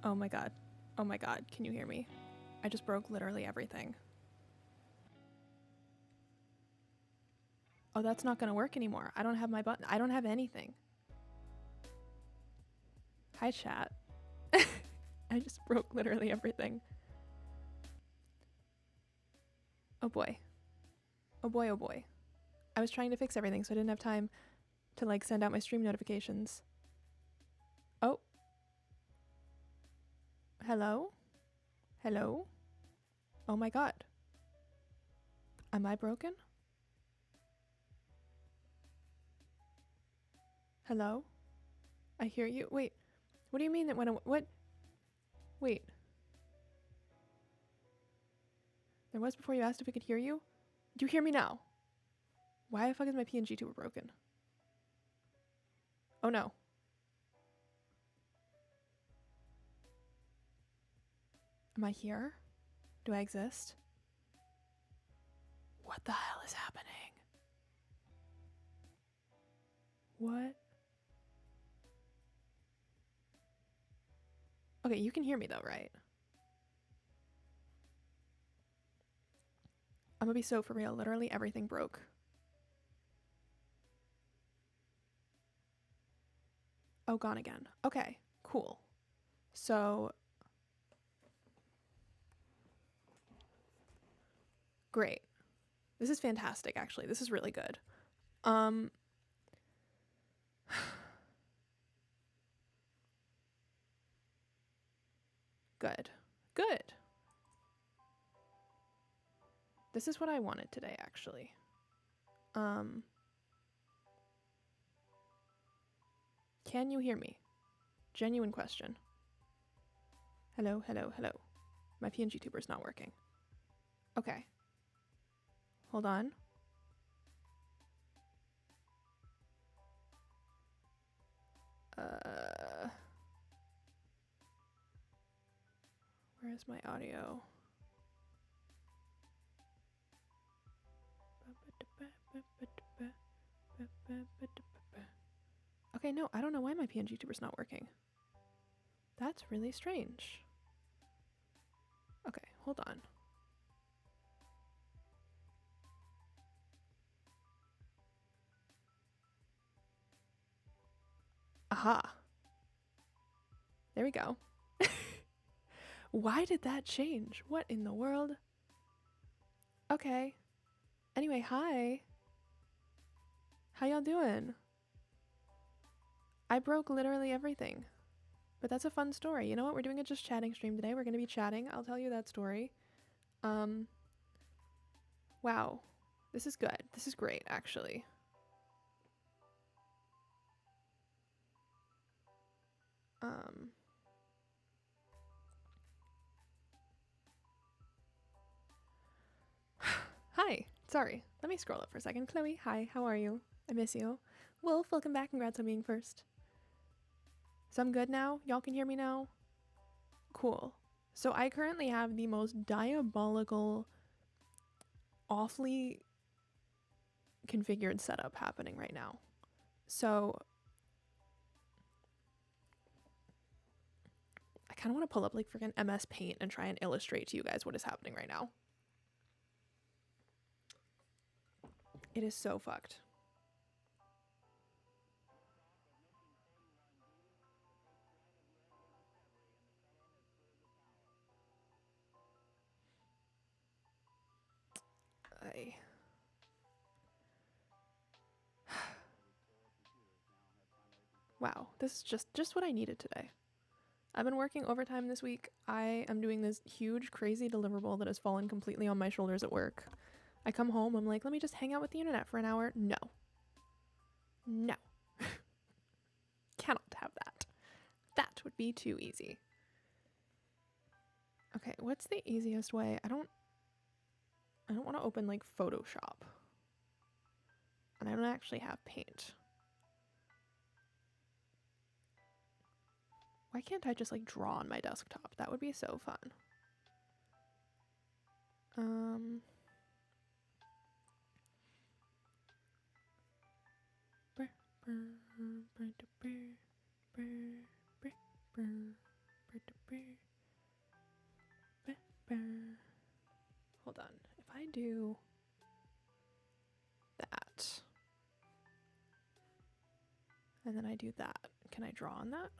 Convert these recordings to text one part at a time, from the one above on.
Oh my god. Oh my god, can you hear me? I just broke literally everything. Oh, that's not gonna work anymore. I don't have my button. I don't have anything. Hi, chat. I just broke literally everything. Oh boy. Oh boy, oh boy. I was trying to fix everything, so I didn't have time to like send out my stream notifications. Oh. Hello? Hello? Oh my god. Am I broken? Hello? I hear you. Wait. What do you mean that when what? Wait. There was before you asked if we could hear you? Do you hear me now? Why the fuck is my PNG tuber broken? Oh no. Am I here? Do I exist? What the hell is happening? What? Okay, you can hear me though, right? I'm gonna be so for real. Literally everything broke. Oh, gone again. Okay, cool. So, great. This is fantastic, actually. This is really good. Good. Good. This is what I wanted today, actually. Can you hear me? Genuine question. Hello, hello, hello. My PNG tuber's not working. Okay. Hold on. Where is my audio? Okay, no, I don't know why my PNG tuber's not working. That's really strange. Okay, hold on. Aha. There we go. Why did that change? What in the world? Okay. Anyway, hi. How y'all doing? I broke literally everything. But that's a fun story. You know what? We're doing a just chatting stream today. We're going to be chatting. I'll tell you that story. Wow. This is good. This is great, actually. Hi. Sorry. Let me scroll up for a second. Chloe, hi. How are you? I miss you. Wolf, welcome back. Congrats on being first. So I'm good now? Y'all can hear me now? Cool. So I currently have the most diabolical, awfully configured setup happening right now. So I kind of want to pull up like freaking MS Paint and try and illustrate to you guys what is happening right now. It is so fucked. Wow, this is just what I needed today. I've been working overtime this week. I am doing this huge, crazy deliverable that has fallen completely on my shoulders at work. I come home, I'm like, let me just hang out with the internet for an hour. No. No. Cannot have that. That would be too easy. Okay, what's the easiest way? I don't want to open like Photoshop. And I don't actually have Paint. Why can't I just like draw on my desktop? That would be so fun. do that. And then I do that. Can I draw on that?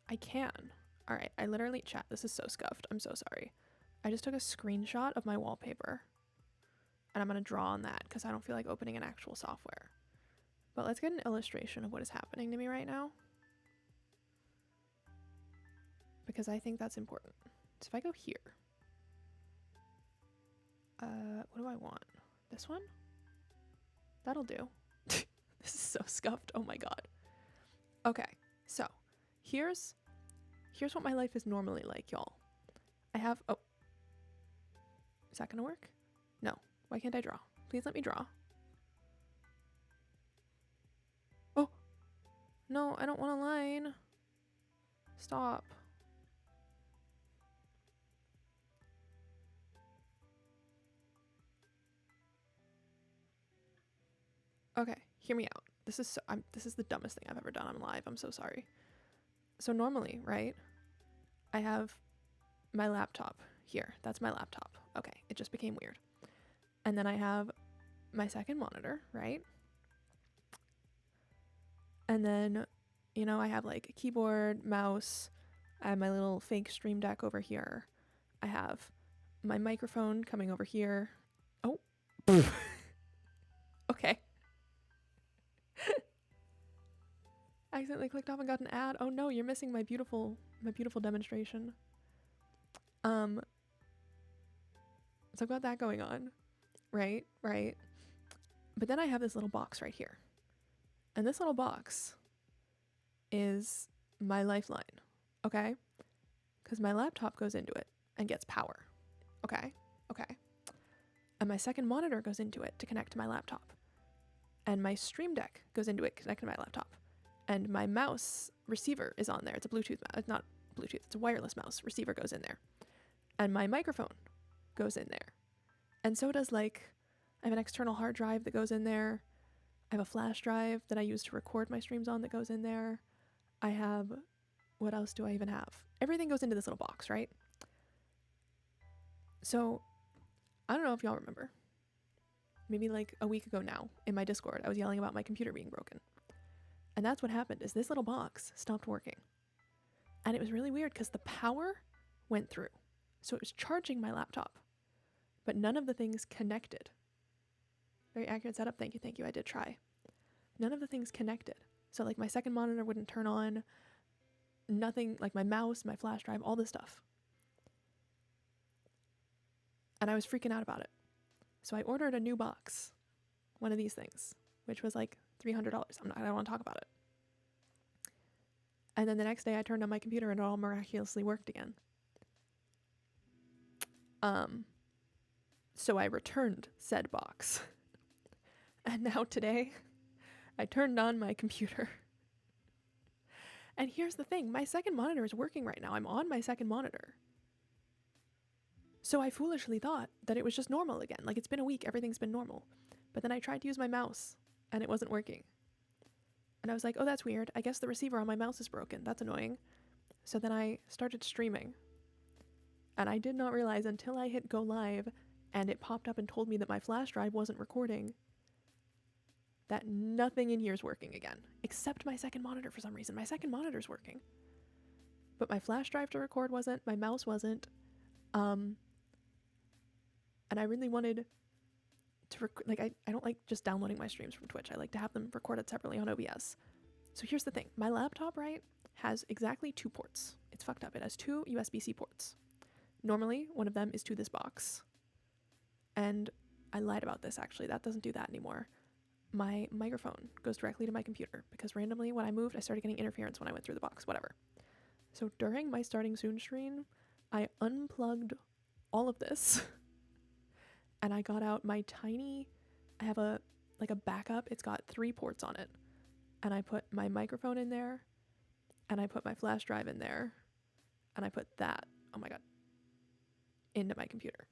I can. All right, I literally, chat, this is so scuffed. I'm so sorry. I just took a screenshot of my wallpaper and I'm gonna draw on that because I don't feel like opening an actual software. But let's get an illustration of what is happening to me right now, because I think that's important. So if I go here, what do I want? This one? That'll do. This is so scuffed. Oh my god. Okay, so here's what my life is normally like, y'all. I have, oh, is that gonna work? No. Why can't I draw? Please let me draw. Oh, no, I don't want a line. Stop. Okay, hear me out. This is the dumbest thing I've ever done on live. I'm so sorry. So normally, right, I have my laptop here. That's my laptop. Okay, it just became weird. And then I have my second monitor, right? And then, you know, I have like a keyboard, mouse. I have my little fake stream deck over here. I have my microphone coming over here. Oh. Okay. I accidentally clicked off and got an ad. Oh no, you're missing my beautiful demonstration. So I've got that going on. Right. But then I have this little box right here. And this little box is my lifeline, okay? Because my laptop goes into it and gets power, okay? And my second monitor goes into it to connect to my laptop. And my stream deck goes into it, connected to my laptop. And my mouse receiver is on there. It's a Bluetooth mouse. It's not Bluetooth, it's a wireless mouse. Receiver goes in there. And my microphone goes in there. And so does, like, I have an external hard drive that goes in there. I have a flash drive that I use to record my streams on that goes in there. I have, what else do I even have? Everything goes into this little box, right? So, I don't know if y'all remember. Maybe like a week ago now, in my Discord, I was yelling about my computer being broken. And that's what happened, is this little box stopped working. And it was really weird because the power went through. So it was charging my laptop. But none of the things connected. Very accurate setup. Thank you. I did try. None of the things connected. So like my second monitor wouldn't turn on. Nothing, like my mouse, my flash drive, all this stuff. And I was freaking out about it. So I ordered a new box. One of these things. Which was like $300. I don't want to talk about it. And then the next day I turned on my computer and it all miraculously worked again. So I returned said box. And now today, I turned on my computer. And here's the thing, my second monitor is working right now. I'm on my second monitor. So I foolishly thought that it was just normal again. Like, it's been a week, everything's been normal. But then I tried to use my mouse, and it wasn't working. And I was like, oh, that's weird. I guess the receiver on my mouse is broken. That's annoying. So then I started streaming. And I did not realize until I hit go live, and it popped up and told me that my flash drive wasn't recording, that nothing in here is working again, except my second monitor for some reason. My second monitor's working. But my flash drive to record wasn't, my mouse wasn't. And I really wanted to, I don't like just downloading my streams from Twitch. I like to have them recorded separately on OBS. So here's the thing. My laptop, right, has exactly 2 ports. It's fucked up. It has 2 USB-C ports. Normally, one of them is to this box. And I lied about this, actually. That doesn't do that anymore. My microphone goes directly to my computer because randomly when I moved, I started getting interference when I went through the box, whatever. So during my starting soon stream, I unplugged all of this and I got out my tiny, I have a backup. It's got 3 ports on it. And I put my microphone in there and I put my flash drive in there and I put that, oh my God, into my computer.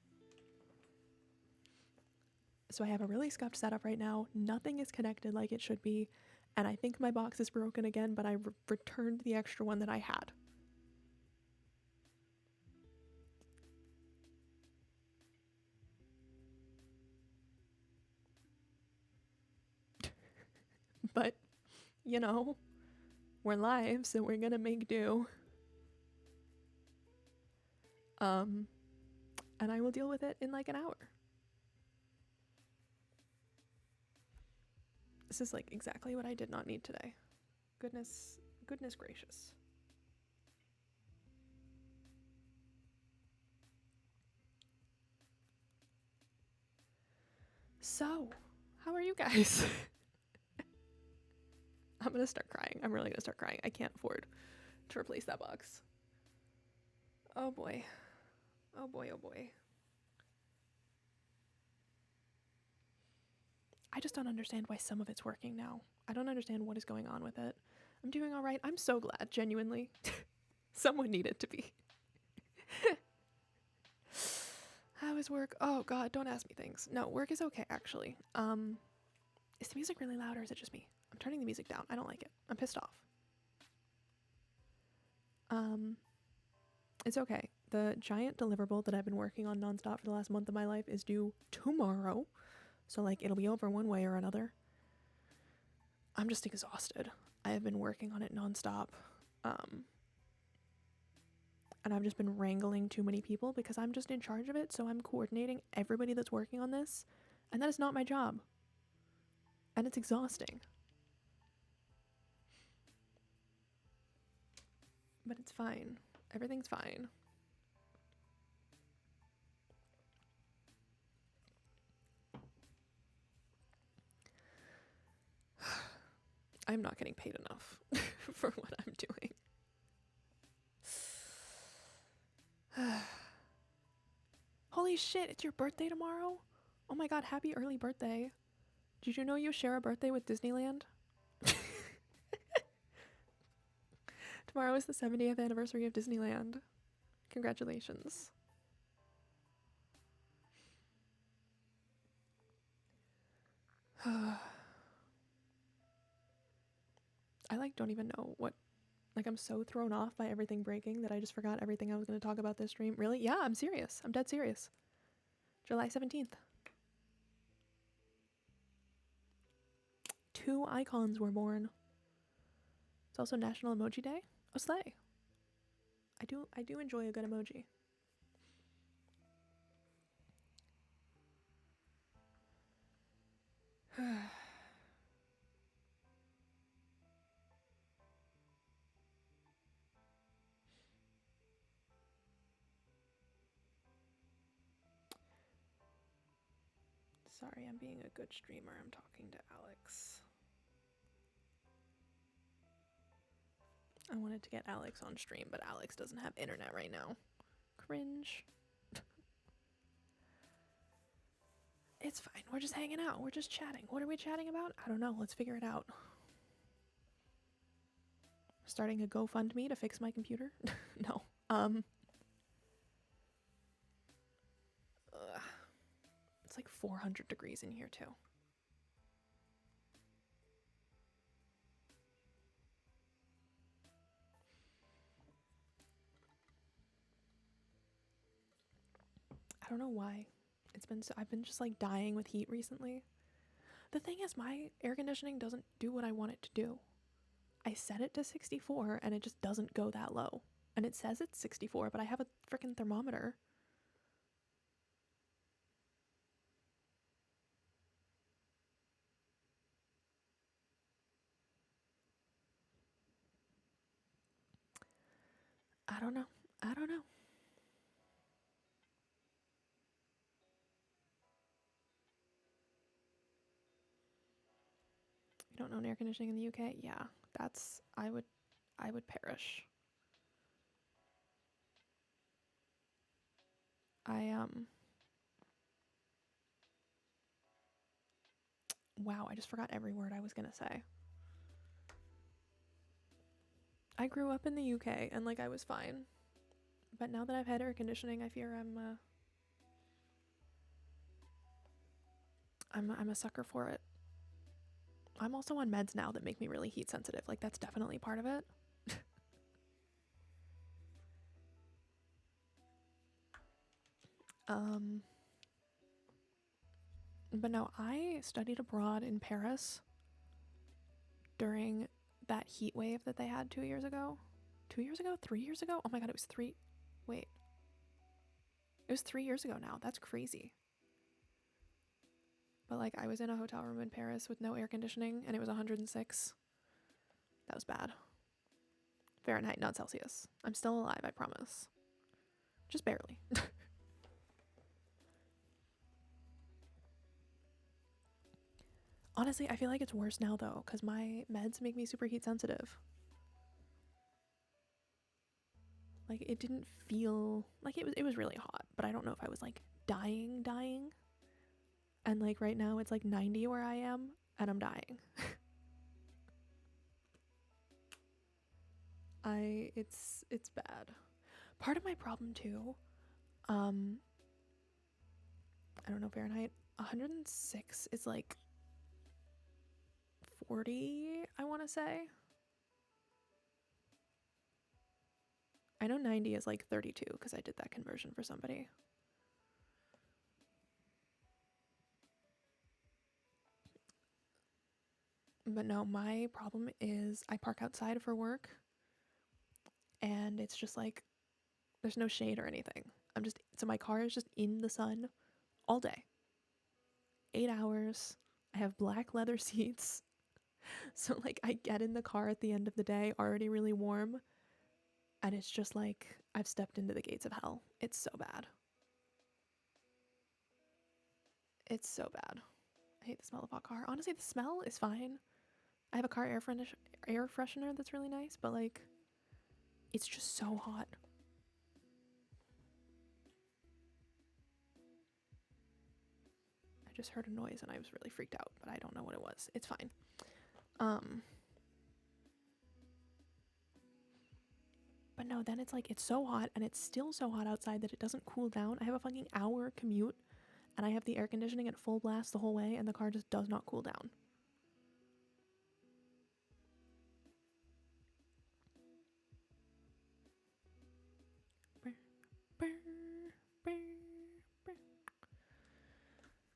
So I have a really scuffed setup right now. Nothing is connected like it should be. And I think my box is broken again, but I returned the extra one that I had. But, you know, we're live, so we're gonna make do. And I will deal with it in like an hour. This is like exactly what I did not need today. Goodness gracious. So, how are you guys? I'm gonna start crying. I'm really gonna start crying. I can't afford to replace that box. Oh boy. Oh boy, oh boy. I just don't understand why some of it's working now. I don't understand what is going on with it. I'm doing all right. I'm so glad, genuinely. Someone needed to be. How is work? Oh god, don't ask me things. No, work is okay, actually. Is the music really loud or is it just me? I'm turning the music down. I don't like it. I'm pissed off. It's okay. The giant deliverable that I've been working on nonstop for the last month of my life is due tomorrow. So, like, it'll be over one way or another. I'm just exhausted. I have been working on it nonstop. And I've just been wrangling too many people because I'm just in charge of it. So I'm coordinating everybody that's working on this. And that is not my job. And it's exhausting. But it's fine. Everything's fine. I'm not getting paid enough for what I'm doing. Holy shit, it's your birthday tomorrow? Oh my god, happy early birthday. Did you know you share a birthday with Disneyland? Tomorrow is the 70th anniversary of Disneyland. Congratulations. I like don't even know what, like I'm so thrown off by everything breaking that I just forgot everything I was going to talk about this stream. Really? Yeah, I'm serious. I'm dead serious. July 17th. 2 icons were born. It's also National Emoji Day. Oh, slay. I do enjoy a good emoji. Sorry, I'm being a good streamer. I'm talking to Alex. I wanted to get Alex on stream, but Alex doesn't have internet right now. Cringe. It's fine. We're just hanging out. We're just chatting. What are we chatting about? I don't know. Let's figure it out. Starting a GoFundMe to fix my computer? No. It's like 400 degrees in here too. I don't know why. I've been just like dying with heat recently. The thing is, my air conditioning doesn't do what I want it to do. I set it to 64 and it just doesn't go that low. And it says it's 64, but I have a freaking thermometer. I don't know. I don't know. You don't own air conditioning in the UK? Yeah, that's I would perish. Wow, I just forgot every word I was gonna say. I grew up in the UK and like I was fine. But now that I've had air conditioning, I fear I'm a sucker for it. I'm also on meds now that make me really heat sensitive. Like that's definitely part of it. But no, I studied abroad in Paris during that heat wave that they had 2 years ago. 2 years ago? 3 years ago? Oh my god, it was 3. Wait. It was 3 years ago now. That's crazy. But like, I was in a hotel room in Paris with no air conditioning and it was 106. That was bad. Fahrenheit, not Celsius. I'm still alive, I promise. Just barely. Honestly, I feel like it's worse now though, because my meds make me super heat sensitive. Like, it didn't feel like it was really hot, but I don't know if I was like dying. And like right now it's like 90 where I am and I'm dying. It's bad. Part of my problem too, I don't know, Fahrenheit, 106 is like 40, I want to say. I know 90 is like 32 because I did that conversion for somebody. But no, my problem is I park outside for work and it's just like there's no shade or anything. So my car is just in the sun all day. 8 hours. I have black leather seats. So like I get in the car at the end of the day already really warm and it's just like I've stepped into the gates of hell. It's so bad. It's so bad. I hate the smell of hot car. Honestly, the smell is fine. I have a car air freshener that's really nice, but like it's just so hot. I just heard a noise and I was really freaked out, but I don't know what it was. It's fine. But no, then it's like it's so hot and it's still so hot outside that it doesn't cool down. I have a fucking hour commute and I have the air conditioning at full blast the whole way and the car just does not cool down.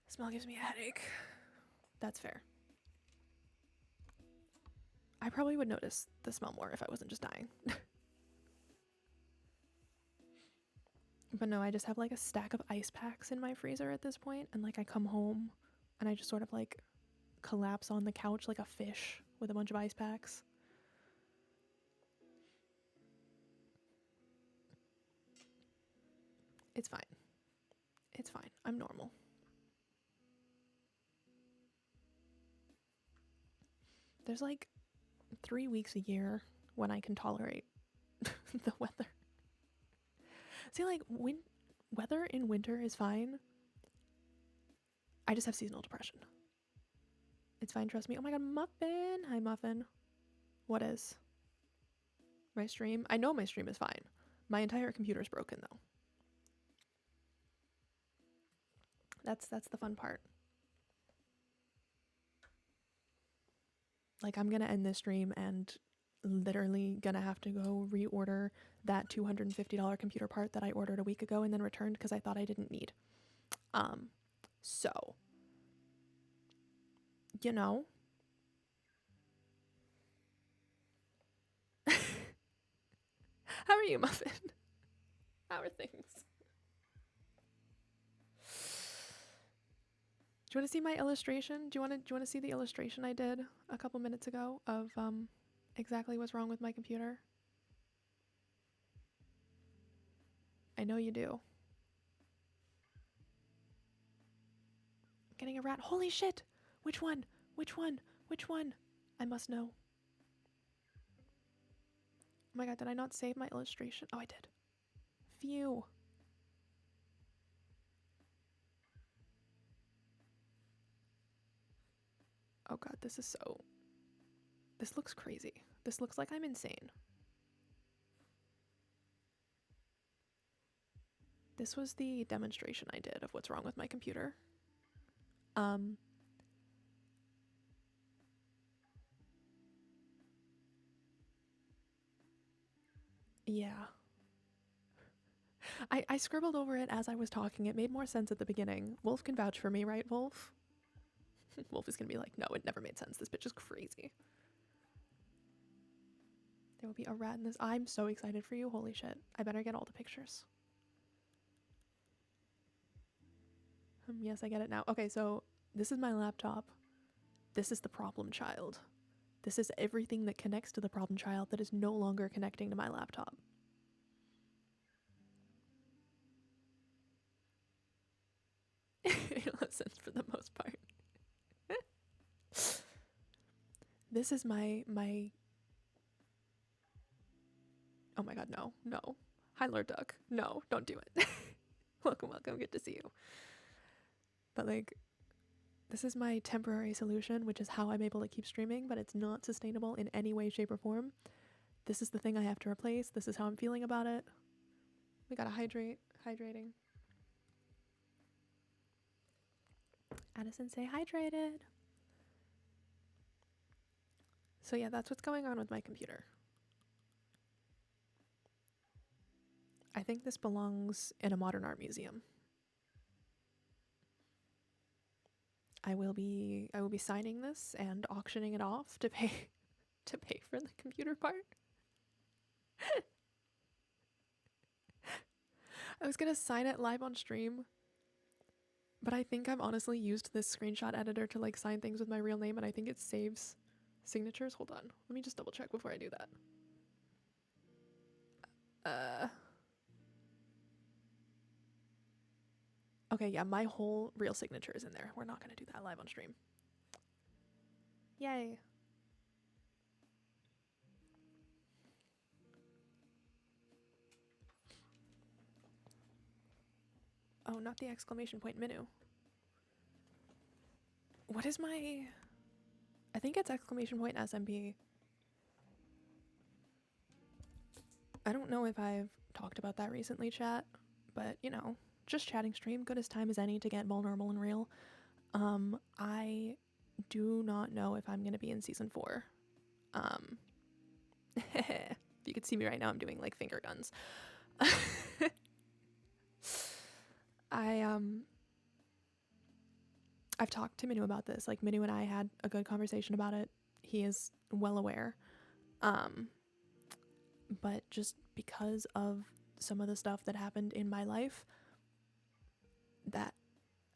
Smell gives me a headache. That's fair. I probably would notice the smell more if I wasn't just dying. But no, I just have like a stack of ice packs in my freezer at this point, and like I come home and I just sort of like collapse on the couch like a fish with a bunch of ice packs. It's fine. It's fine. I'm normal. There's like 3 weeks a year when I can tolerate the weather. See, like, weather in winter is fine. I just have seasonal depression. It's fine, trust me. Oh my god, Muffin! Hi, Muffin. What is? My stream? I know my stream is fine. My entire computer's broken, though. That's the fun part. Like, I'm gonna end this stream and literally gonna have to go reorder that $250 computer part that I ordered a week ago and then returned because I thought I didn't need. So, you know. How are you, Muffin? How are things? Do you want to see my illustration? Do you want to see the illustration I did a couple minutes ago of exactly what's wrong with my computer? I know you do. I'm getting a rat. Holy shit! Which one? Which one? Which one? I must know. Oh my god, did I not save my illustration? Oh, I did. Phew. Oh god, this is so... This looks crazy. This looks like I'm insane. This was the demonstration I did of what's wrong with my computer. Yeah. I scribbled over it as I was talking. It made more sense at the beginning. Wolf can vouch for me, right, Wolf? Wolf is gonna be like, no, it never made sense. This bitch is crazy. There will be a rat in this. I'm so excited for you. Holy shit. I better get all the pictures. Yes, I get it now. Okay, so this is my laptop. This is the problem child. This is everything that connects to the problem child that is no longer connecting to my laptop. It listens for the most part. This is my oh my god, no. Hi, Lord Duck. No, don't do it. Welcome, good to see you. But like, this is my temporary solution, which is how I'm able to keep streaming, but it's not sustainable in any way, shape, or form. This is the thing I have to replace. This is how I'm feeling about it. We gotta hydrating. Addison, say hydrated. So yeah, that's what's going on with my computer. I think this belongs in a modern art museum. I will be signing this and auctioning it off to pay for the computer part. I was gonna sign it live on stream, but I think I've honestly used this screenshot editor to like sign things with my real name, and I think it saves signatures. Hold on, let me just double check before I do that. Okay, yeah, my whole real signature is in there. We're not gonna do that live on stream. Yay. Oh, not the exclamation point menu. What is my... I think it's exclamation point SMB. I don't know if I've talked about that recently, chat, but, you know, just chatting stream, good as time as any to get vulnerable and real. I do not know if I'm going to be in season 4. If you could see me right now, I'm doing, like, finger guns. I've talked to Minu about this. Like, Minu and I had a good conversation about it. He is well aware. But just because of some of the stuff that happened in my life, that,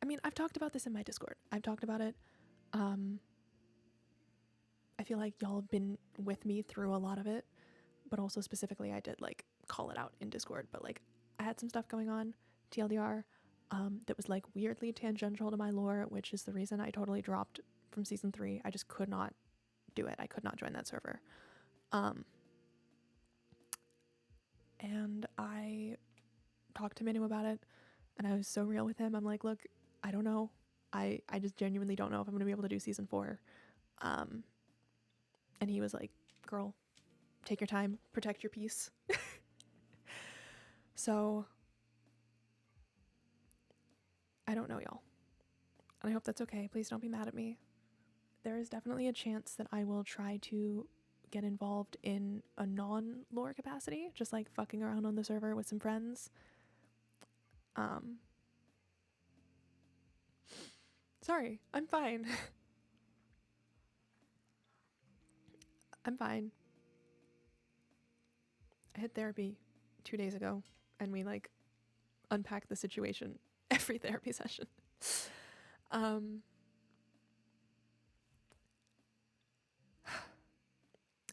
I mean, I've talked about this in my Discord. I've talked about it. I feel like y'all have been with me through a lot of it, but also specifically I did, like, call it out in Discord. But, like, I had some stuff going on, TLDR, that was, like, weirdly tangential to my lore, which is the reason I totally dropped from season 3. I just could not do it. I could not join that server. And I talked to Minu about it, and I was so real with him. I'm like, look, I don't know. I just genuinely don't know if I'm going to be able to do season 4. And he was like, girl, take your time, protect your peace. So, I don't know, y'all. And I hope that's okay. Please don't be mad at me. There is definitely a chance that I will try to get involved in a non-lore capacity, just like fucking around on the server with some friends. Sorry, I'm fine. I'm fine. I had therapy 2 days ago, and we, like, unpacked the situation every therapy session.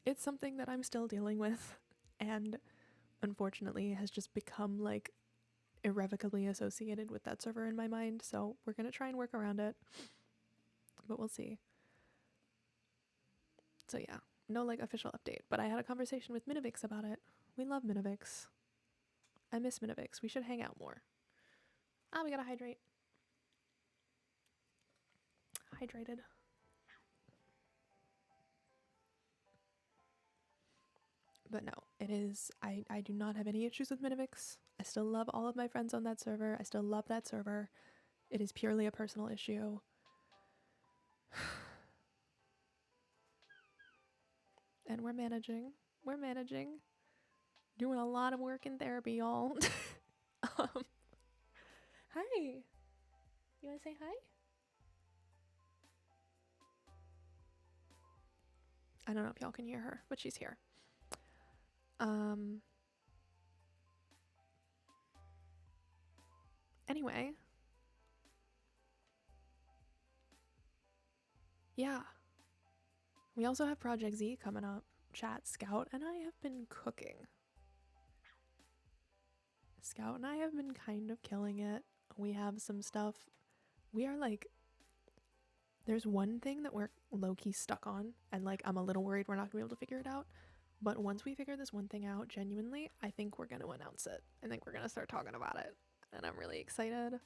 It's something that I'm still dealing with, and unfortunately has just become, like, irrevocably associated with that server in my mind, so we're gonna try and work around it, but we'll see. So yeah, no, like, official update, but I had a conversation with Minivix about it. We love Minivix. I miss Minivix. We should hang out more. We gotta hydrate. Hydrated. But no, it is, I do not have any issues with Minivix. I still love all of my friends on that server. I still love that server. It is purely a personal issue. And we're managing. We're managing. Doing a lot of work in therapy, y'all. Hi. You wanna say hi? I don't know if y'all can hear her, but she's here. Anyway. Yeah. We also have Project Z coming up. Chat, Scout and I have been cooking. Scout and I have been kind of killing it. We have some stuff. We are like, there's one thing that we're low-key stuck on, and like I'm a little worried we're not gonna be able to figure it out. But once we figure this one thing out, genuinely, I think we're gonna announce it. I think we're gonna start talking about it. And I'm really excited.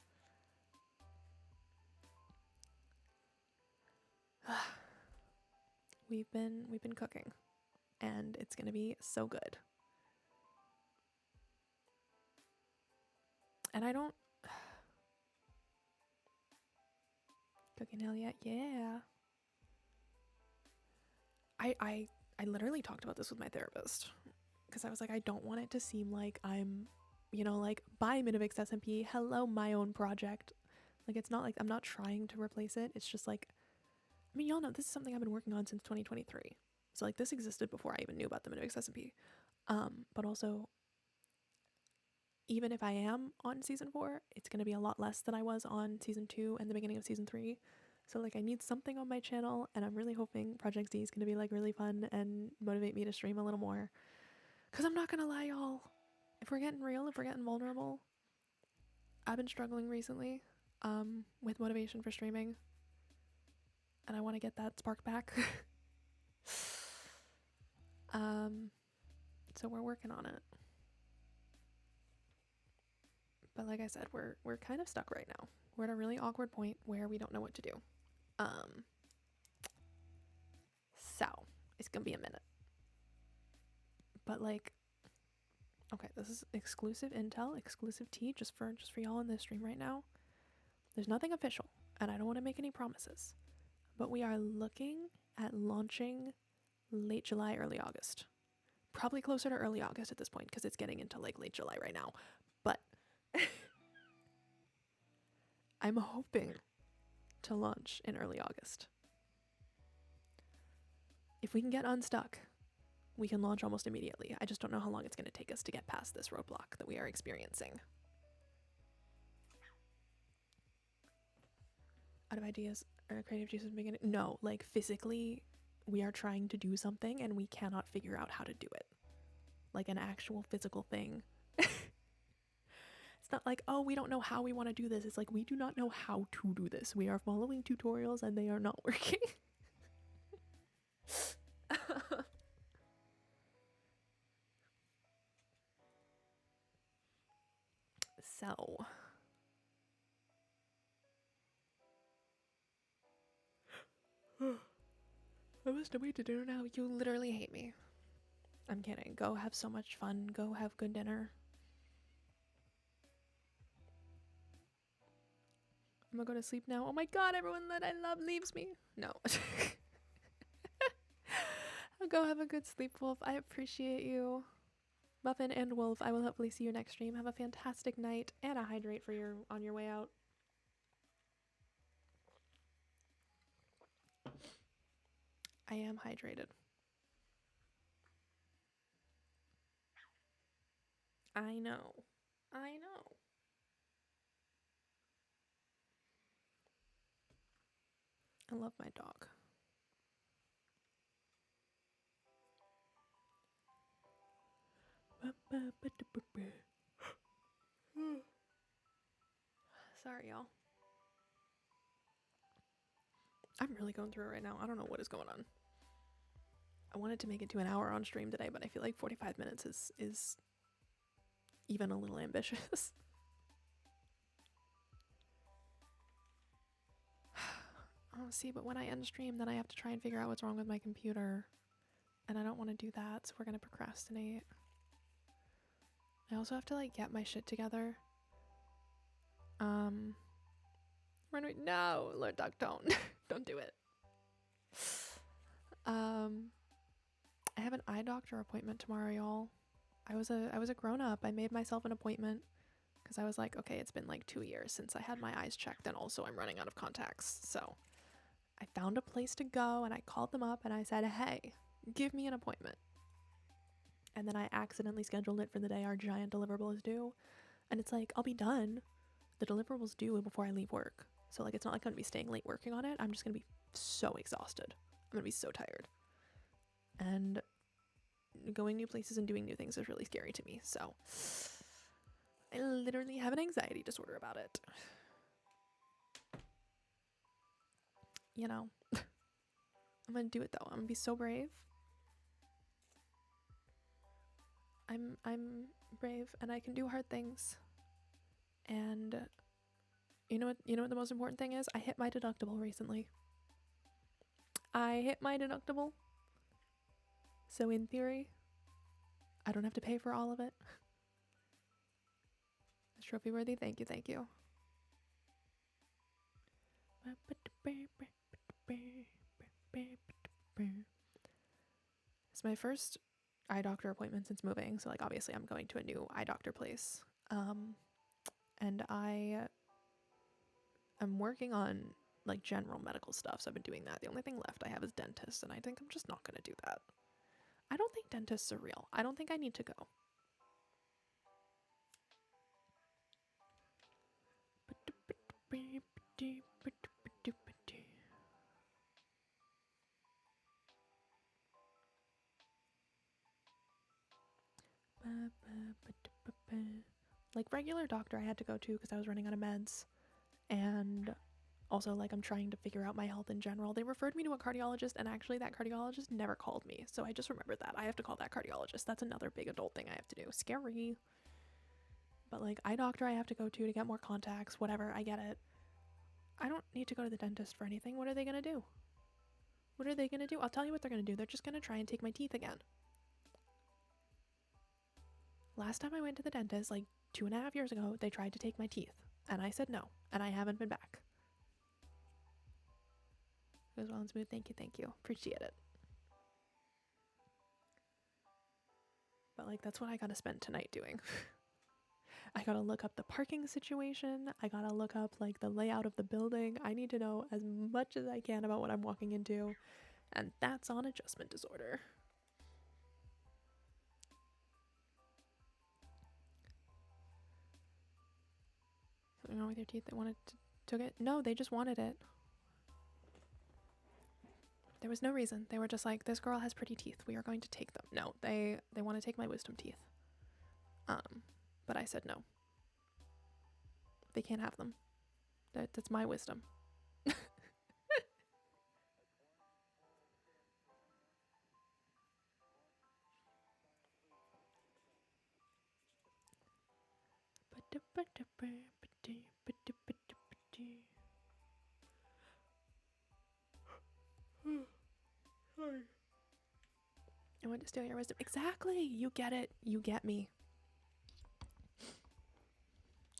We've been cooking. And it's gonna be so good. And I don't cooking hell yet, yeah. I literally talked about this with my therapist because I was like, I don't want it to seem like I'm, you know, like bye Minivix SMP, hello my own project. Like it's not like I'm not trying to replace it. It's just like, I mean, y'all know this is something I've been working on since 2023. So like this existed before I even knew about the Minivix SMP. But also, even if I am on season 4, it's gonna be a lot less than I was on season 2 and the beginning of season 3. So like I need something on my channel, and I'm really hoping Project Z is gonna be like really fun and motivate me to stream a little more. Cause I'm not gonna lie, y'all. If we're getting real, if we're getting vulnerable, I've been struggling recently, with motivation for streaming, and I want to get that spark back. So we're working on it. But like I said, we're kind of stuck right now. We're at a really awkward point where we don't know what to do. So it's gonna be a minute. But like, okay, this is exclusive intel, exclusive tea, just for y'all in this stream right now. There's nothing official, and I don't want to make any promises. But we are looking at launching late July, early August. Probably closer to early August at this point because it's getting into like late July right now. But I'm hoping to launch in early August. If we can get unstuck, we can launch almost immediately. I just don't know how long it's going to take us to get past this roadblock that we are experiencing. Out of ideas or creative juices beginning? No, like physically, we are trying to do something and we cannot figure out how to do it. Like an actual physical thing. It's not like, oh, we don't know how we want to do this. It's like, we do not know how to do this. We are following tutorials and they are not working. So. I must wait to dinner now. You literally hate me. I'm kidding. Go have so much fun. Go have good dinner. I'm gonna go to sleep now. Oh my god, everyone that I love leaves me. No. I'll go have a good sleep, Wolf. I appreciate you. Muffin and Wolf, I will hopefully see you next stream. Have a fantastic night and a hydrate for your on your way out. I am hydrated. I know. I know. I love my dog. Sorry, y'all. I'm really going through it right now. I don't know what is going on. I wanted to make it to an hour on stream today, but I feel like 45 minutes is even a little ambitious. Oh, see, but when I end stream, then I have to try and figure out what's wrong with my computer. And I don't want to do that, so we're gonna procrastinate. I also have to, like, get my shit together. No, Lord Duck, don't. Don't do it. I have an eye doctor appointment tomorrow, y'all. I was a grown-up. I made myself an appointment because I was like, okay, it's been like 2 years since I had my eyes checked, and also I'm running out of contacts. So I found a place to go, and I called them up, and I said, hey, give me an appointment. and then I accidentally scheduled it for the day our giant deliverable is due. And it's like, I'll be done. The deliverables due before I leave work. So like, it's not like I'm gonna be staying late working on it. I'm just gonna be so exhausted. I'm gonna be so tired. And going new places and doing new things is really scary to me. So I literally have an anxiety disorder about it. You know, I'm gonna do it though. I'm gonna be so brave. I'm brave and I can do hard things. And you know what the most important thing is? I hit my deductible recently. I hit my deductible. So in theory, I don't have to pay for all of it. It's trophy worthy. Thank you, thank you. It's my first eye doctor appointment since moving, so like obviously I'm going to a new eye doctor place. And I am working on like general medical stuff, so I've been doing that. The only thing left I have is dentist, and I think I'm just not gonna do that. I don't think dentists are real. I don't think I need to go. Like regular doctor I had to go to because I was running out of meds, and also like I'm trying to figure out my health in general. They referred me to a cardiologist, and actually that cardiologist never called me, so I just remembered that I have to call that cardiologist. That's another big adult thing I have to do. Scary. But like eye doctor I have to go to get more contacts, whatever. I get it. I don't need to go to the dentist for anything. What are they gonna do? What are they gonna do? I'll tell you what they're gonna do. They're just gonna try and take my teeth again. Last time I went to the dentist, like 2.5 years ago, they tried to take my teeth, and I said no, and I haven't been back. It was well and smooth. Thank you. Appreciate it. But like, that's what I gotta spend tonight doing. I gotta look up the parking situation. I gotta look up like the layout of the building. I need to know as much as I can about what I'm walking into, and that's on adjustment disorder. Something wrong with your teeth? They wanted to took it? No, they just wanted it. There was no reason. They were just like, this girl has pretty teeth. We are going to take them. No, they want to take my wisdom teeth. But I said no. They can't have them. That's my wisdom. I want to steal your wisdom. Exactly. You get it. You get me.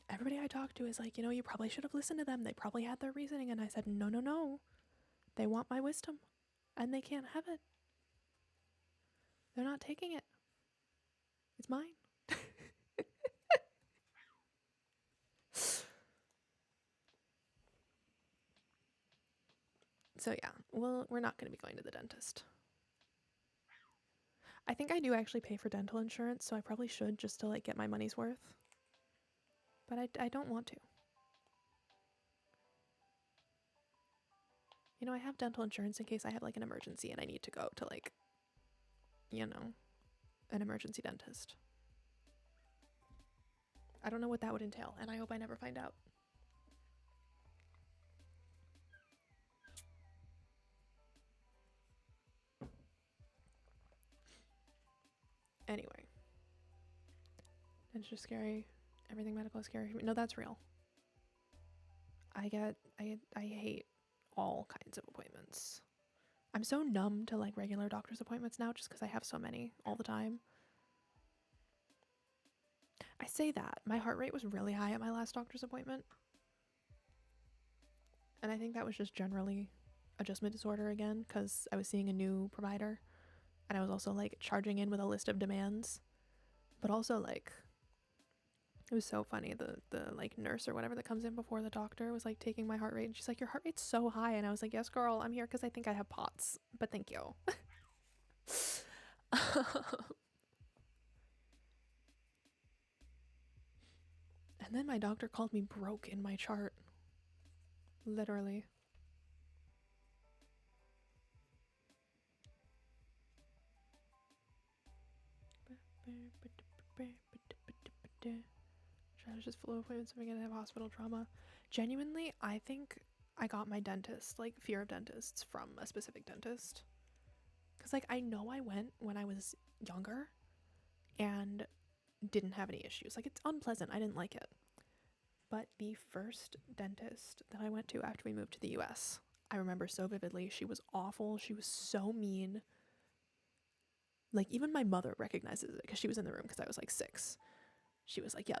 Everybody I talk to is like, you probably should have listened to them. They probably had their reasoning. And I said, no. They want my wisdom. And they can't have it. They're not taking it. It's mine. So yeah, well, we're not going to be going to the dentist. I think I do actually pay for dental insurance, so I probably should just to like get my money's worth. But I don't want to. I have dental insurance in case I have like an emergency and I need to go to like, an emergency dentist. I don't know what that would entail, and I hope I never find out. Anyway. It's just scary. Everything medical is scary. No, that's real. I hate all kinds of appointments. I'm so numb to like regular doctor's appointments now just because I have so many all the time. I say that. My heart rate was really high at my last doctor's appointment. And I think that was just generally adjustment disorder again because I was seeing a new provider. And I was also like charging in with a list of demands. But also like, it was so funny. The like nurse or whatever that comes in before the doctor was like taking my heart rate. And she's like, your heart rate's so high. And I was like, yes, girl, I'm here because I think I have POTS. But thank you. And then my doctor called me broke in my chart. Literally. Just flu appointments if I'm gonna have hospital trauma. Genuinely, I think I got my dentist, like fear of dentists, from a specific dentist. Because, like, I know I went when I was younger and didn't have any issues. Like, it's unpleasant. I didn't like it. But the first dentist that I went to after we moved to the US, I remember so vividly. She was awful. She was so mean. Like, even my mother recognizes it because she was in the room because I was like 6. She was like, yeah,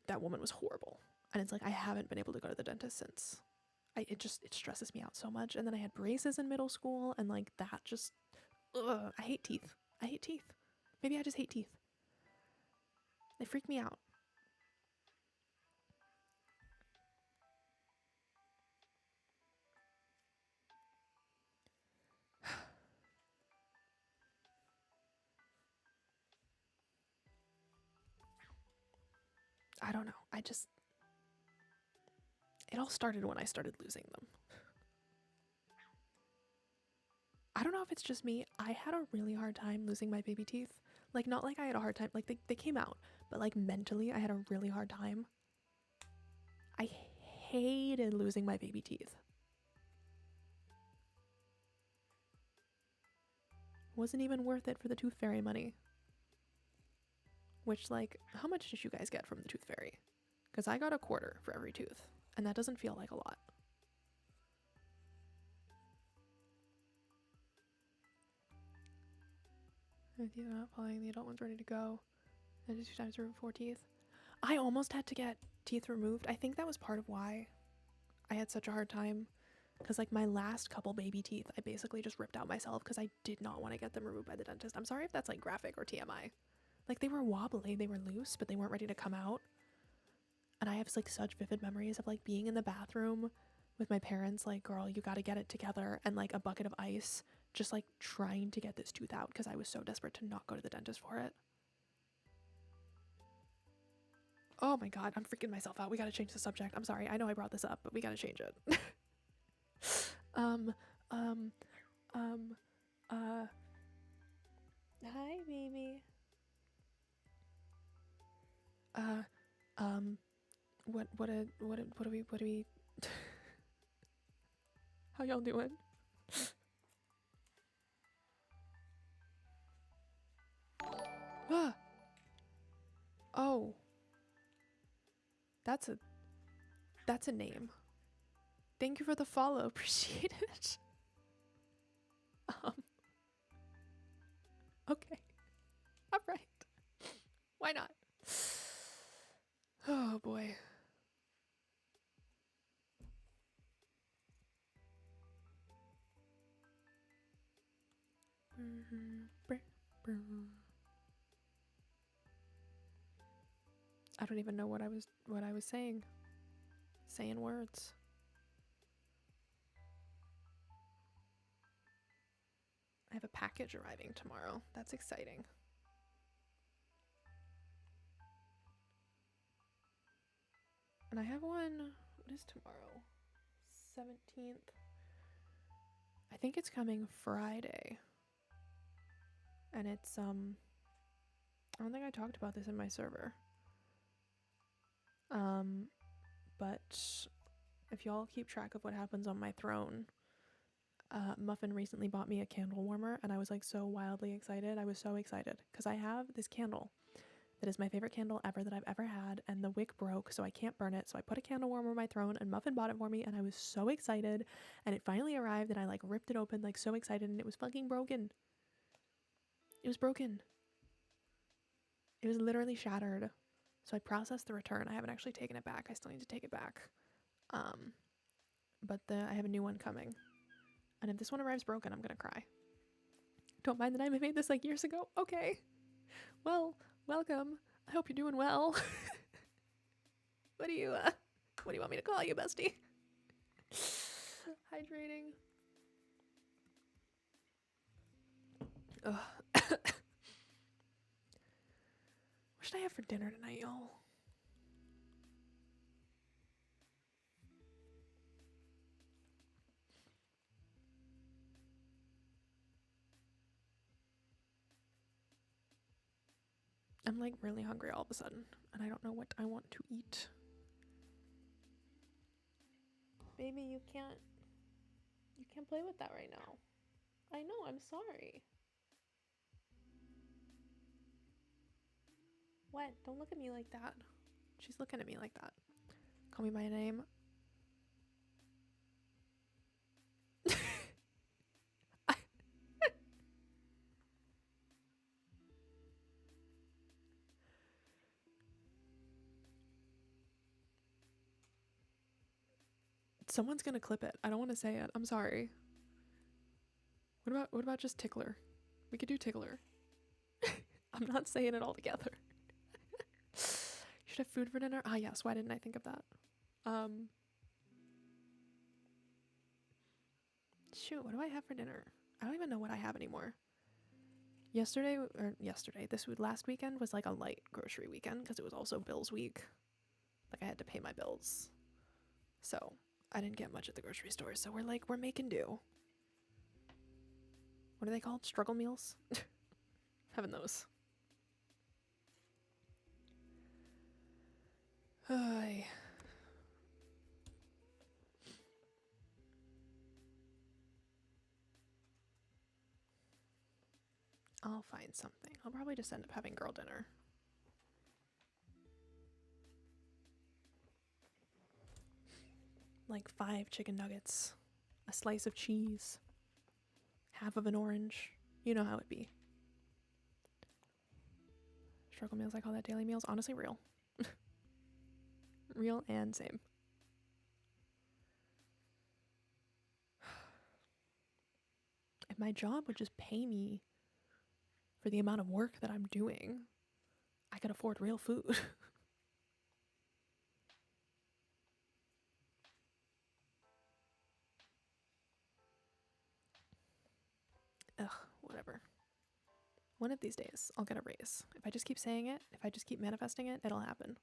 that woman was horrible. And it's like, I haven't been able to go to the dentist since. It stresses me out so much. And then I had braces in middle school, and like that just, I hate teeth. I hate teeth. Maybe I just hate teeth. They freak me out. I don't know. It all started when I started losing them. I don't know if it's just me. I had a really hard time losing my baby teeth. Like, not like I had a hard time. Like, they came out. But, like, mentally, I had a really hard time. I hated losing my baby teeth. Wasn't even worth it for the tooth fairy money. Which, like, how much did you guys get from the tooth fairy? Because I got a quarter for every tooth. And that doesn't feel like a lot. With you not following, the adult one's ready to go. And just 2 times removed 4 teeth. I almost had to get teeth removed. I think that was part of why I had such a hard time. Because, like, my last couple baby teeth, I basically just ripped out myself because I did not want to get them removed by the dentist. I'm sorry if that's, like, graphic or TMI. Like, they were wobbly, they were loose, but they weren't ready to come out. And I have, like, such vivid memories of, like, being in the bathroom with my parents, like, girl, you gotta get it together, and, like, a bucket of ice, just, like, trying to get this tooth out because I was so desperate to not go to the dentist for it. Oh my god, I'm freaking myself out. We gotta change the subject. I'm sorry. I know I brought this up, but we gotta change it. Hi, baby. What do we, how y'all doing? Ah! Oh. That's a name. Thank you for the follow. Appreciate it. Okay. All right. Why not? Oh boy. I don't even know what I was saying. Saying words. I have a package arriving tomorrow. That's exciting. And I have one. What is tomorrow? 17th. I think it's coming Friday. And it's I don't think I talked about this in my server. But if y'all keep track of what happens on my throne, Muffin recently bought me a candle warmer, and I was like so wildly excited. I was so excited because I have this candle that is my favorite candle ever that I've ever had, and the wick broke, so I can't burn it. So I put a candle warmer on my throne, and Muffin bought it for me, and I was so excited. And it finally arrived, and I like ripped it open, like so excited, and it was fucking broken. It was broken. It was literally shattered. So I processed the return. I haven't actually taken it back. I still need to take it back. But I have a new one coming. And if this one arrives broken, I'm gonna cry. Don't mind that I made this like years ago. Okay. Well, welcome. I hope you're doing well. What do you want me to call you, bestie? Hydrating. Ugh. What should I have for dinner tonight, y'all? I'm like really hungry all of a sudden, and I don't know what I want to eat. Baby, you can't play with that right now. I know, I'm sorry. What? Don't look at me like that. She's looking at me like that. Call me by name. Someone's gonna clip it. I don't want to say it. I'm sorry. What about just Tickler? We could do Tickler. I'm not saying it all together. You should have food for dinner. Ah, yes. Why didn't I think of that? Shoot, what do I have for dinner? I don't even know what I have anymore. Last weekend was like a light grocery weekend because it was also Bill's week. Like I had to pay my bills. So I didn't get much at the grocery store. So we're making do. What are they called? Struggle meals? Having those. Ay. I'll find something. I'll probably just end up having girl dinner. Like 5 chicken nuggets, a slice of cheese, half of an orange. You know how it be. Struggle meals, I call that daily meals. Honestly, real. Real and same. If my job would just pay me for the amount of work that I'm doing, I could afford real food. Ugh, whatever. One of these days, I'll get a raise. If I just keep saying it, if I just keep manifesting it, it'll happen.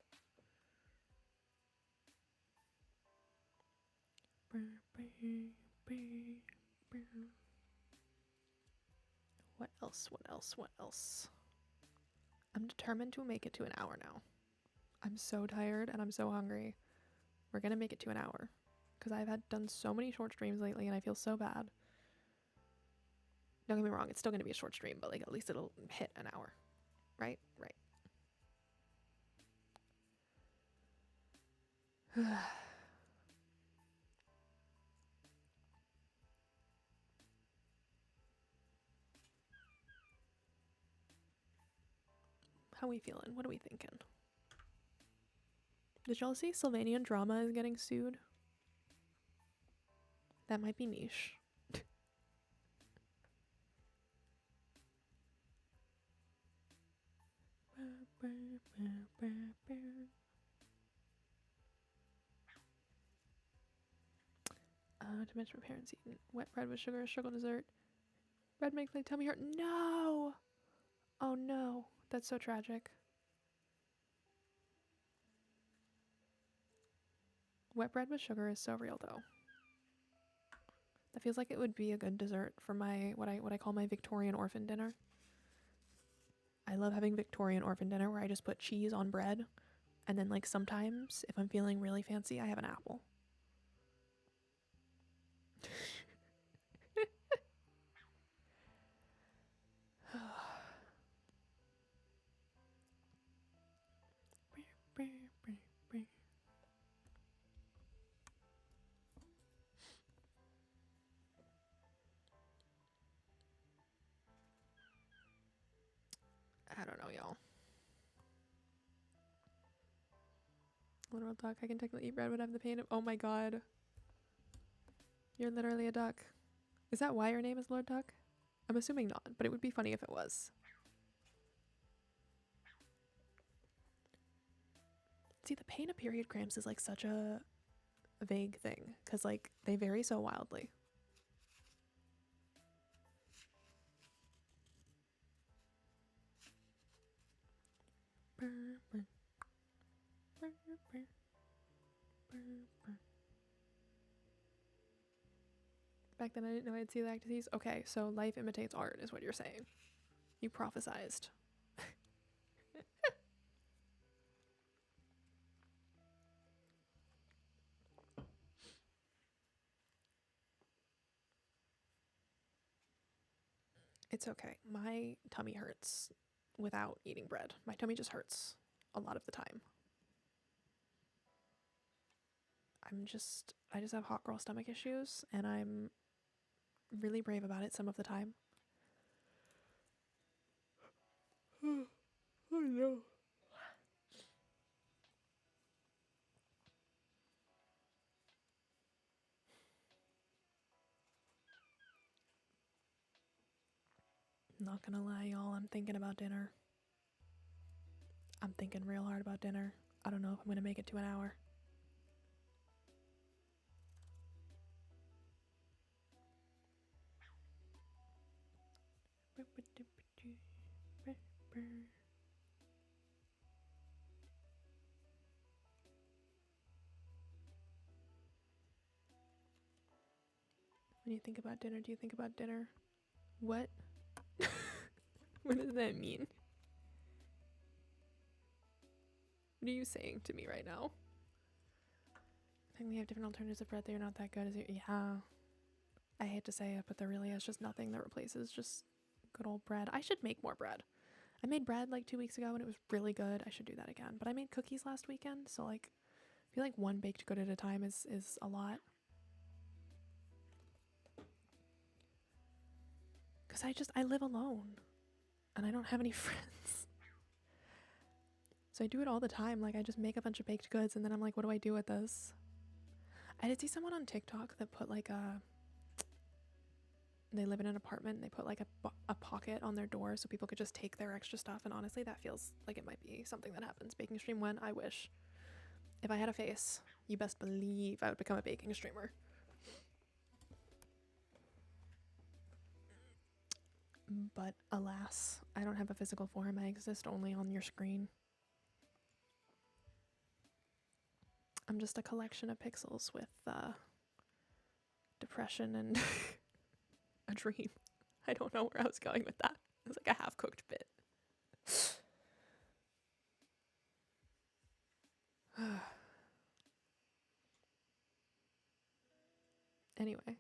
What else? What else? What else? I'm determined to make it to an hour now. I'm so tired and I'm so hungry. We're gonna make it to an hour because I've done so many short streams lately and I feel so bad. Don't get me wrong, it's still gonna be a short stream, but like at least it'll hit an hour. Right? Right. How we feeling? What are we thinking? Did y'all see Sylvanian Drama is getting sued? That might be niche. To mention my parents eating wet bread with sugar, sugar dessert. Bread makes my tummy hurt. No! Oh no, that's so tragic. Wet bread with sugar is so real though. That feels like it would be a good dessert for my what I call my Victorian orphan dinner. I love having Victorian orphan dinner where I just put cheese on bread, and then like sometimes if I'm feeling really fancy, I have an apple. I don't know, y'all. Literal duck. I can technically eat bread without the pain of. Oh my god. You're literally a duck. Is that why your name is Lord Duck? I'm assuming not, but it would be funny if it was. See, the pain of period cramps is like such a vague thing because like they vary so wildly. Back then I didn't know I'd celiac disease. Okay, so life imitates art is what you're saying. You prophesized. It's okay. My tummy hurts without eating bread. My tummy just hurts a lot of the time. I just have hot girl stomach issues, and I'm really brave about it some of the time. Oh no. Not gonna lie, y'all, I'm thinking about dinner. I'm thinking real hard about dinner. I don't know if I'm gonna make it to an hour. When you think about dinner, do you think about dinner? What? What does that mean? What are you saying to me right now? I think we have different alternatives of bread. They're not that good. Yeah. I hate to say it, but there really is just nothing that replaces just good old bread. I should make more bread. I made bread like 2 weeks ago and it was really good. I should do that again. But I made cookies last weekend, so like I feel like one baked good at a time is a lot. Cause I live alone and I don't have any friends. So I do it all the time. Like I just make a bunch of baked goods and then I'm like, what do I do with this? I did see someone on TikTok that put like they live in an apartment and they put like a pocket on their door so people could just take their extra stuff, and honestly that feels like it might be something that happens. Baking stream when? I wish. If I had a face, you best believe I would become a baking streamer. But alas, I don't have a physical form. I exist only on your screen. I'm just a collection of pixels with depression and a dream. I don't know where I was going with that. It was like a half-cooked bit. Anyway.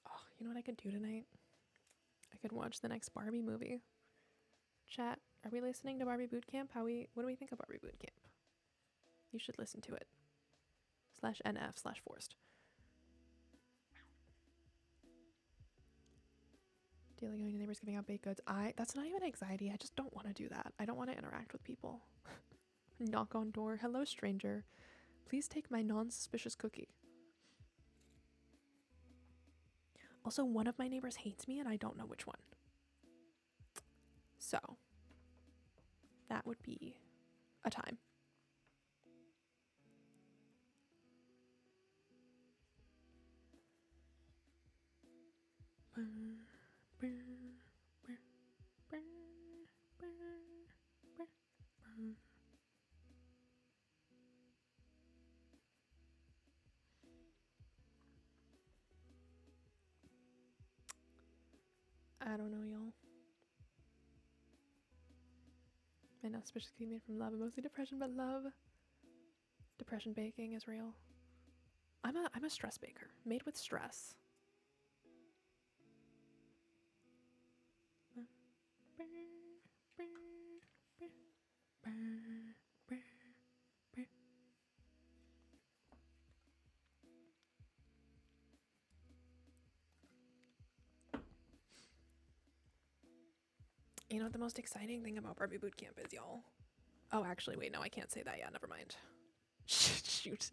Oh, you know what I could do tonight? I could watch the next Barbie movie. Chat, are we listening to Barbie Boot Camp? What do we think of Barbie Boot Camp? You should listen to it. /NF/forced. Daily going to neighbors giving out baked goods. That's not even anxiety. I just don't want to do that. I don't want to interact with people. Knock on door. Hello, stranger. Please take my non-suspicious cookie. Also, one of my neighbors hates me and I don't know which one. So, that would be a time. I don't know, y'all. My not suspicious cookie made from love and mostly depression, but love. Depression baking is real. I'm a stress baker, made with stress. You know what the most exciting thing about Barbie Boot Camp is, y'all? Oh, actually, wait, no, I can't say that yet. Never mind. Shoot.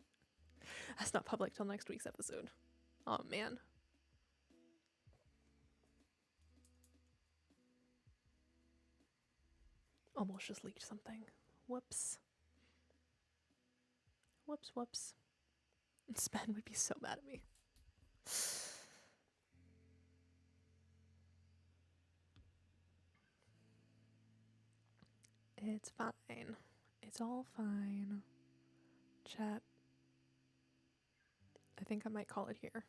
That's not public till next week's episode. Oh, man. Almost just leaked something. Whoops. Whoops. Spen would be so mad at me. It's fine. It's all fine. Chat. I think I might call it here.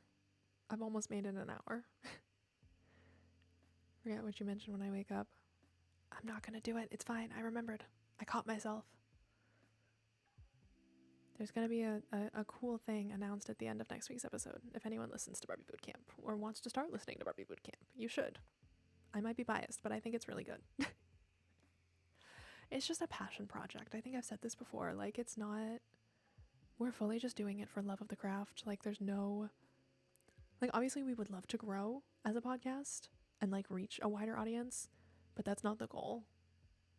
I've almost made it an hour. Forget what you mentioned when I wake up. I'm not gonna do it. It's fine. I remembered. I caught myself. There's going to be a cool thing announced at the end of next week's episode. If anyone listens to Barbie Boot Camp or wants to start listening to Barbie Boot Camp, you should. I might be biased, but I think it's really good. It's just a passion project. I think I've said this before. Like, it's not... We're fully just doing it for love of the craft. Like, there's no... Like, obviously, we would love to grow as a podcast and, like, reach a wider audience, but that's not the goal.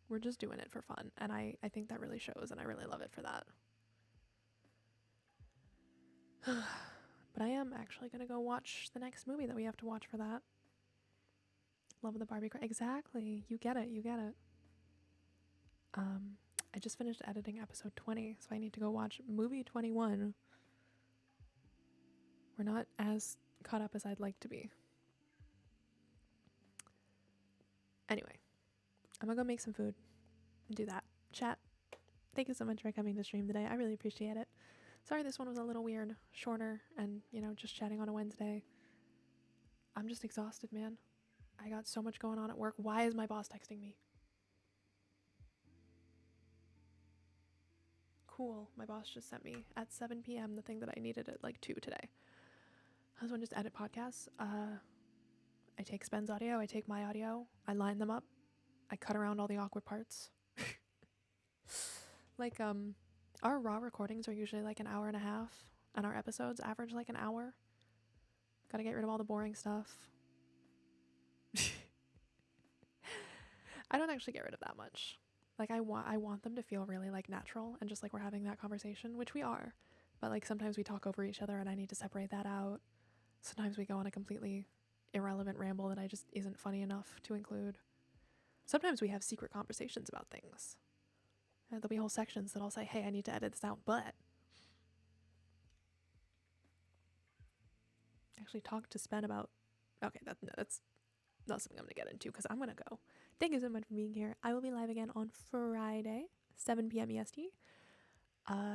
We're just doing it for fun, and I think that really shows, and I really love it for that. But I am actually going to go watch the next movie that we have to watch for that. Love of the Barbie Craft. Exactly. You get it. I just finished editing episode 20, so I need to go watch movie 21. We're not as caught up as I'd like to be. Anyway, I'm gonna go make some food and do that. Chat, thank you so much for coming to stream today. I really appreciate it. Sorry this one was a little weird, shorter, and, just chatting on a Wednesday. I'm just exhausted, man. I got so much going on at work. Why is my boss texting me? Cool. My boss just sent me at 7 p.m. the thing that I needed at like 2 today. I was going to just edit podcasts. I take Spen's audio, I take my audio, I line them up, I cut around all the awkward parts. Like, our raw recordings are usually like an hour and a half, and our episodes average like an hour. Gotta get rid of all the boring stuff. I don't actually get rid of that much. Like, I want them to feel really like natural and just like we're having that conversation, which we are. But like sometimes we talk over each other and I need to separate that out. Sometimes we go on a completely irrelevant ramble that I just isn't funny enough to include. Sometimes we have secret conversations about things. There'll be whole sections that I'll say, hey, I need to edit this out, but actually talk to Spen about... Okay, that's not something I'm going to get into because I'm going to go. Thank you so much for being here. I will be live again on Friday, 7 p.m. EST.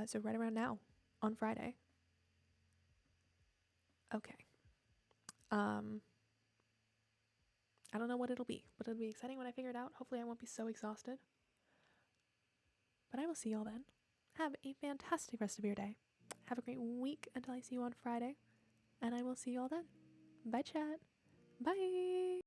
So right around now, on Friday. Okay. I don't know what it'll be, but it'll be exciting when I figure it out. Hopefully I won't be so exhausted. But I will see y'all then. Have a fantastic rest of your day. Have a great week until I see you on Friday. And I will see y'all then. Bye, chat. Bye.